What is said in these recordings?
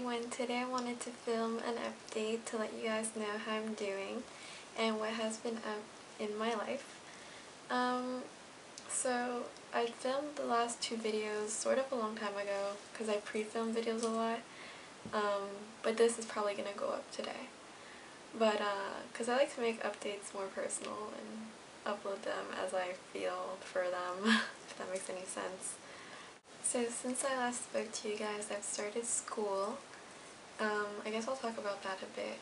everyone, today I wanted to film an update to let you guys know how I'm doing and what has been up in my life. So I filmed the last two videos sort of a long time ago because I pre-film videos a lot, but this is probably going to go up today. But because I like to make updates more personal and upload them as I feel for them, if that makes any sense. So since I last spoke to you guys, I've started school. I guess I'll talk about that a bit.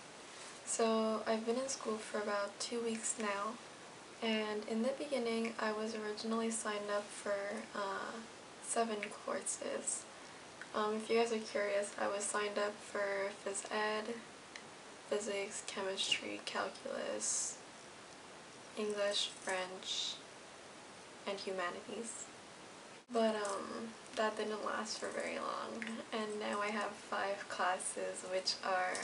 So I've been in school for about 2 weeks now, and in the beginning I was originally signed up for 7 courses. If you guys are curious, I was signed up for phys ed, physics, chemistry, calculus, English, French, and humanities. But that didn't last for very long, and now I have 5 classes, which are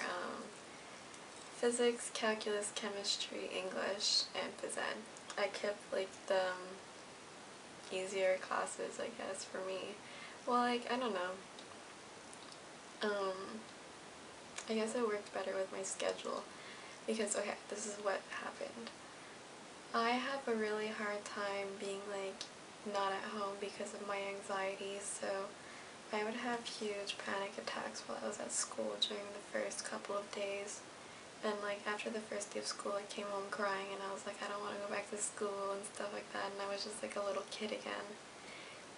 physics, calculus, chemistry, English, and phys ed. I kept like the easier classes, I guess, for me. Well, like, I don't know. I guess it worked better with my schedule because, okay, this is what happened. I have a really hard time being like not at home because of my anxiety, so I would have huge panic attacks while I was at school during the first couple of days. And like after the first day of school, I came home crying and I was like, I don't want to go back to school and stuff like that, and I was just like a little kid again.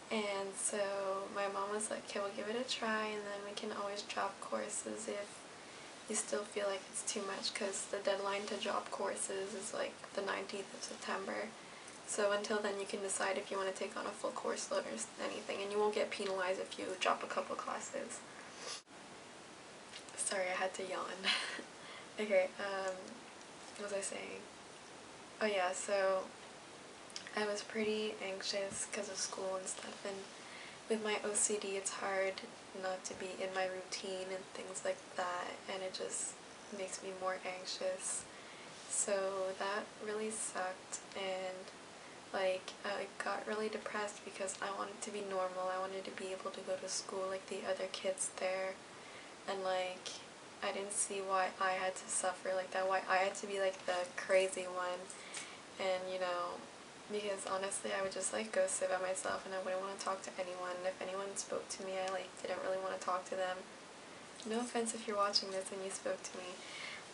And so my mom was like, okay, we'll give it a try, and then we can always drop courses if you still feel like it's too much, because the deadline to drop courses is like the 19th of September. So until then you can decide if you want to take on a full course load or anything, and you won't get penalized if you drop a couple classes. Sorry, I had to yawn. Okay, what was I saying? Oh yeah, so I was pretty anxious because of school and stuff, and with my OCD it's hard not to be in my routine and things like that, and it just makes me more anxious. So that really sucked, and like I got really depressed because I wanted to be normal. I wanted to be able to go to school like the other kids there, and like I didn't see why I had to suffer like that, why I had to be like the crazy one. And you know, because honestly I would just like go sit by myself and I wouldn't want to talk to anyone. If anyone spoke to me, I like didn't really want to talk to them. No offense if you're watching this and you spoke to me,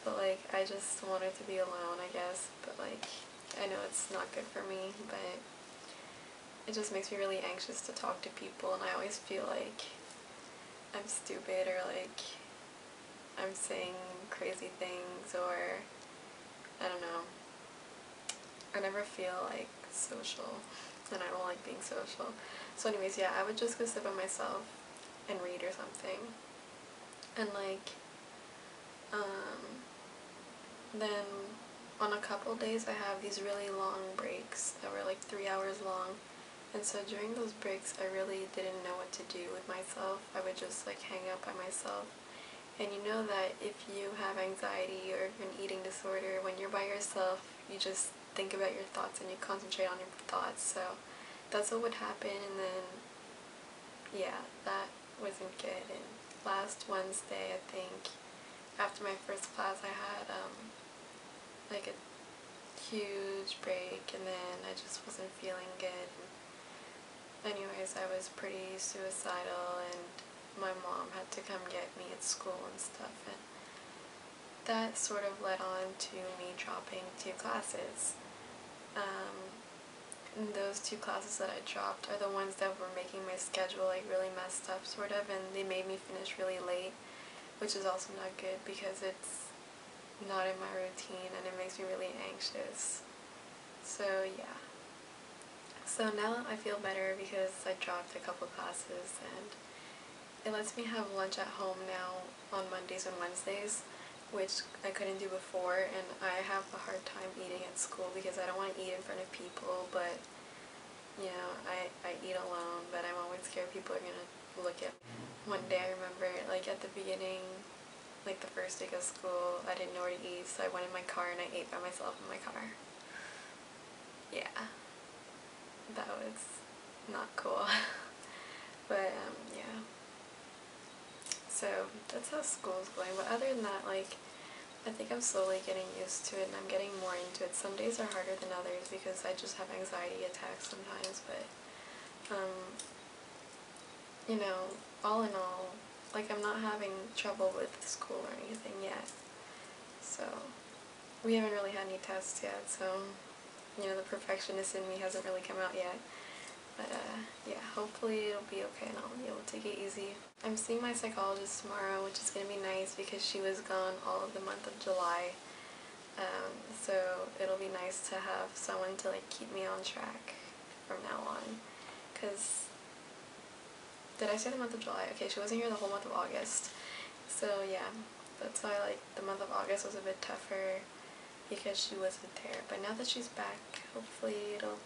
but like I just wanted to be alone, I guess. But like I know it's not good for me, but it just makes me really anxious to talk to people, and I always feel like I'm stupid or like I'm saying crazy things, or I don't know. I never feel like social, and I don't like being social. So anyways, yeah, I would just go sit by myself and read or something. And like, then on a couple days I have these really long breaks that were like 3 hours long. And so during those breaks I really didn't know what to do with myself. I would just like hang out by myself. And you know that if you have anxiety or an eating disorder, when you're by yourself, you just think about your thoughts and you concentrate on your thoughts. So that's what would happen, and then yeah, that wasn't good. And last Wednesday, I think, after my first class, I had like a huge break, and then I just wasn't feeling good. Anyways, I was pretty suicidal, and my mom had to come get me at school and stuff, and that sort of led on to me dropping 2 classes. And those 2 classes that I dropped are the ones that were making my schedule like really messed up, sort of, and they made me finish really late, which is also not good because it's not in my routine and it makes me really anxious. So yeah. So now I feel better because I dropped a couple classes, and it lets me have lunch at home now on Mondays and Wednesdays, which I couldn't do before, and I have a hard time eating at school because I don't want to eat in front of people, but you know, I eat alone, but I'm always scared people are gonna look at me. One day I remember, like at the beginning, like the first day of school, I didn't know where to eat, so I went in my car and I ate by myself in my car. Yeah, that was not cool. But yeah. So that's how school's going. But other than that, like, I think I'm slowly getting used to it and I'm getting more into it. Some days are harder than others because I just have anxiety attacks sometimes, but you know, all in all, like, I'm not having trouble with school or anything yet. So we haven't really had any tests yet, so you know, the perfectionist in me hasn't really come out yet. But yeah, hopefully it'll be okay and I'll be able to take it easy. I'm seeing my psychologist tomorrow, which is going to be nice because she was gone all of the month of July. So it'll be nice to have someone to like keep me on track from now on. Cause, did I say the month of July? Okay, she wasn't here the whole month of August. So yeah, that's why like the month of August was a bit tougher because she wasn't there. But now that she's back, hopefully it'll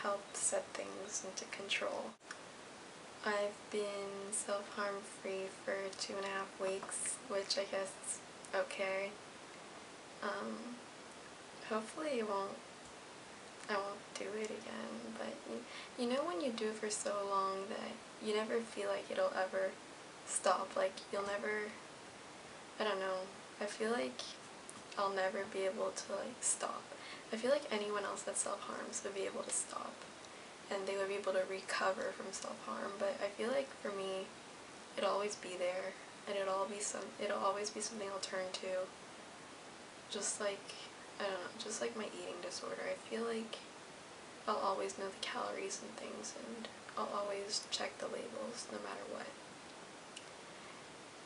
help set things into control. I've been self-harm free for 2.5 weeks, which I guess is okay. Hopefully I won't do it again, but you know when you do it for so long that you never feel like it'll ever stop, like you'll never, I don't know, I feel like I'll never be able to like stop. I feel like anyone else that self-harms would be able to stop and they would be able to recover from self-harm, but I feel like for me it'll always be there and it'll always be something I'll turn to. Just like, I don't know, just like my eating disorder. I feel like I'll always know the calories and things and I'll always check the labels no matter what.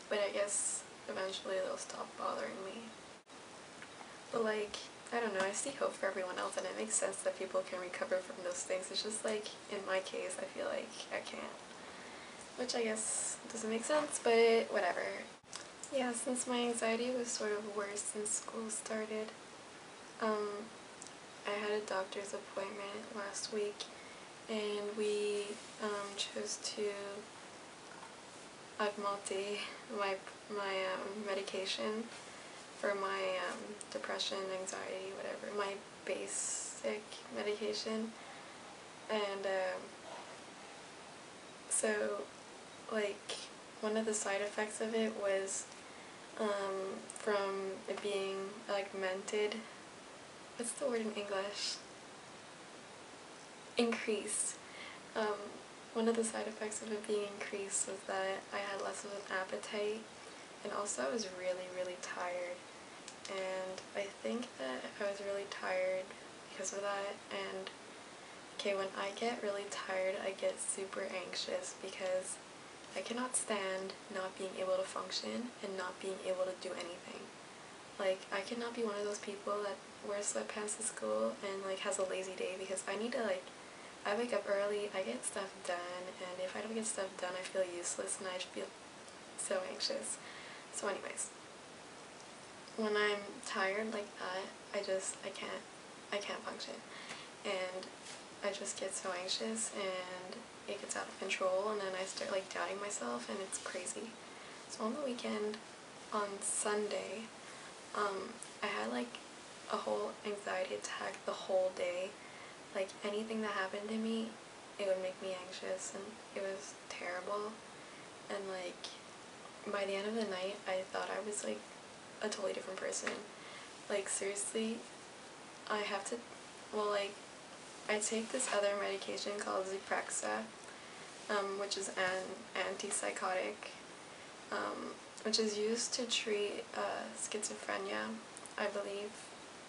But I guess eventually they'll stop bothering me. But like, I don't know, I see hope for everyone else and it makes sense that people can recover from those things. It's just like, in my case, I feel like I can't. Which I guess doesn't make sense, but whatever. Yeah, since my anxiety was sort of worse since school started, I had a doctor's appointment last week and we chose to augment my medication for my depression, anxiety, whatever, my basic medication. And so like one of the side effects of it was from it being augmented, what's the word in English? Increased. One of the side effects of it being increased was that I had less of an appetite and also I was really, really tired. And I think that I was really tired because of that. And okay, when I get really tired, I get super anxious because I cannot stand not being able to function and not being able to do anything. Like, I cannot be one of those people that wears sweatpants to school and like has a lazy day because I need to like, I wake up early, I get stuff done, and if I don't get stuff done I feel useless and I feel so anxious. So anyways, when I'm tired like that, I can't function. And I just get so anxious and it gets out of control and then I start like doubting myself and it's crazy. So on the weekend, on Sunday, I had like a whole anxiety attack the whole day. Like anything that happened to me, it would make me anxious and it was terrible. And like by the end of the night, I thought I was like a totally different person. Like seriously, I have to, well like, I take this other medication called Zyprexa, which is an antipsychotic, which is used to treat schizophrenia, I believe,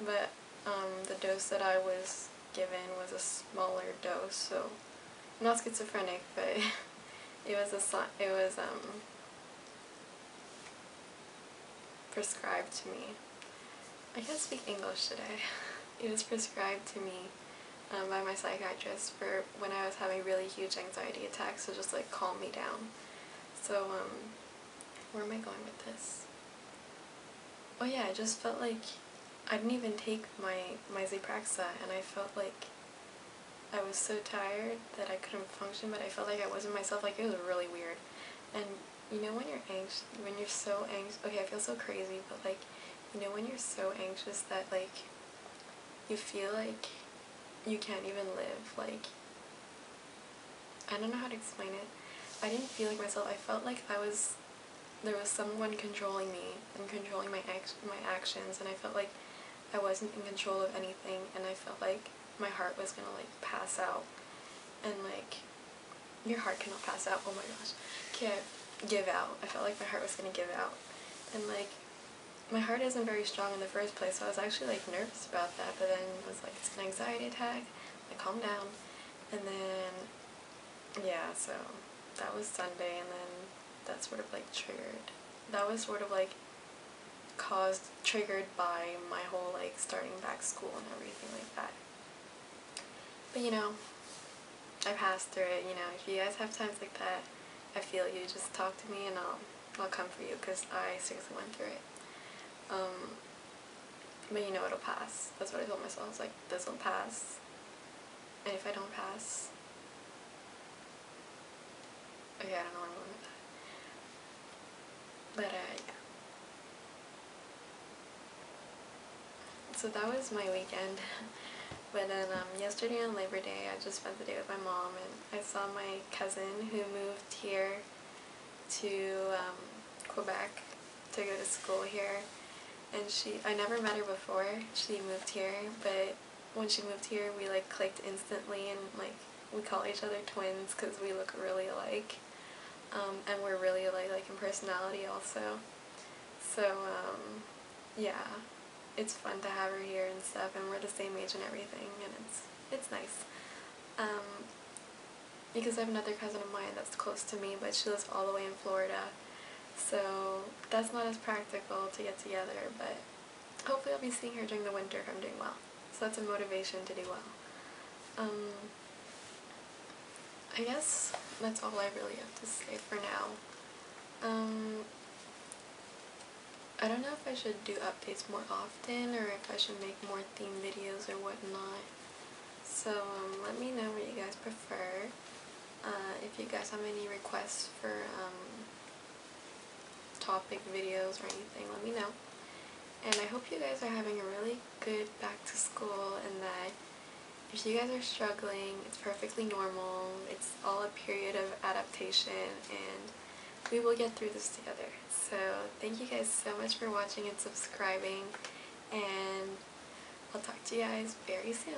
but the dose that I was given was a smaller dose, so I'm not schizophrenic, but it was prescribed to me. I can't speak English today. It was prescribed to me by my psychiatrist for when I was having really huge anxiety attacks to just like calm me down. So where am I going with this? Oh yeah, I just felt like I didn't even take my Zyprexa and I felt like I was so tired that I couldn't function, but I felt like I wasn't myself. Like it was really weird. And you know when you're so anxious, okay, I feel so crazy, but like, you know when you're so anxious that like you feel like you can't even live, like, I don't know how to explain it. I didn't feel like myself. I felt like I was there was someone controlling me and controlling my actions, and I felt like I wasn't in control of anything, and I felt like my heart was gonna like pass out, and like your heart cannot pass out, oh my gosh, can't give out. I felt like my heart was gonna give out, and like my heart isn't very strong in the first place, so I was actually like nervous about that, but then it was like, it's an anxiety attack, I calmed down, and then yeah, so that was Sunday, and then that sort of like triggered, that was sort of like triggered by my whole like starting back school and everything like that. But you know, I passed through it. You know, if you guys have times like that, I feel you, just talk to me and I'll come for you, because I seriously went through it. But you know, it'll pass. That's what I told myself. I was like, this will pass, and if I don't pass, okay, I don't know where I'm going with that. But yeah. So that was my weekend. But then yesterday on Labor Day, I just spent the day with my mom, and I saw my cousin who moved here to Quebec to go to school here. And I never met her before. She moved here, but when she moved here, we like clicked instantly, and like we call each other twins because we look really alike, and we're really alike like in personality also. So yeah, it's fun to have her here and stuff, and we're the same age and everything, and it's nice. Because I have another cousin of mine that's close to me, but she lives all the way in Florida, so that's not as practical to get together, but hopefully I'll be seeing her during the winter if I'm doing well. So that's a motivation to do well. I guess that's all I really have to say for now. I don't know if I should do updates more often, or if I should make more theme videos or whatnot. So let me know what you guys prefer. If you guys have any requests for topic videos or anything, let me know. And I hope you guys are having a really good back to school, and that if you guys are struggling, it's perfectly normal. It's all a period of adaptation, and we will get through this together. So thank you guys so much for watching and subscribing, and I'll talk to you guys very soon.